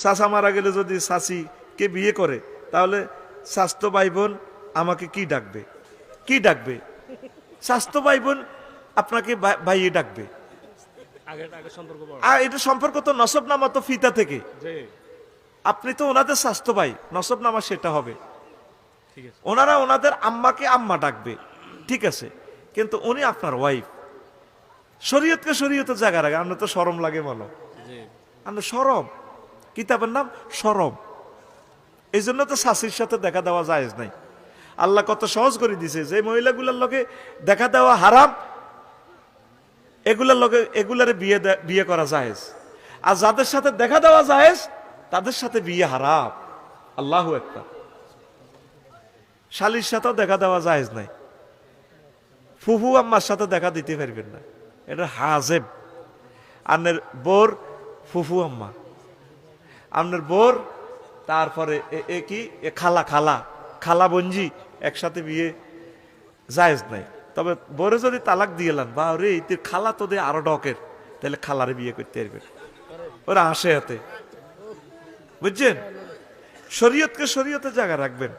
চাচা মারা গেলে যদি চাচিকে বিয়ে করে, তাহলে স্বাস্থ্য ভাই বোন আমাকে কি ডাকবে? কি ডাকবে? স্বাস্থ্য ভাই বোন আপনাকে ভাইয়ে ডাকবে। আর এটা সম্পর্ক তো নসব নামা তো ফিতা থেকে, আপনি তো ওনাদের স্বাস্থ্য ভাই, নসব নামা সেটা হবে। ওনারা ওনাদের আম্মাকে আম্মা ডাকবে, ঠিক আছে, কিন্তু উনি আপনার ওয়াইফ। শরীয়তকে শরীয়তের জায়গা রাখে। আমরা তো শরম লাগে বলো, আমরা শরম, কিতাবের নাম শরম। এই জন্য তো শাশির সাথে দেখা দেওয়া জায়েজ নাই। আল্লাহ কত সহজ করে দিছে, যে মহিলাগুলোর লগে দেখা দেওয়া হারাম, এগুলার লগে এগুলারে বিয়ে করা জায়েজ। আর যাদের সাথে দেখা দেওয়া জায়েজ তাদের সাথে বিয়ে হারাম। আল্লাহু আকবার। শালির সাথেও দেখা দেওয়া জায়েজ নাই। ফুফু আম্মার সাথে দেখা দিতে পারবেন না, এটা হাজেব। আপনার বোর ফুফু আম্মা, আপনার বোর, তারপরে কি খালা খালা খালা বঞ্জি, একসাথে বিয়ে জায়েজ নাই। তবে বোরে যদি তালাক দিয়েলেন, বা রে তোর খালা তো দে আরো ডকের, তাহলে খালারে বিয়ে করতে পারবেন। ওরা আসে হাতে, বুঝছেন? শরীয়তকে শরীয়তে জায়গা রাখবেন।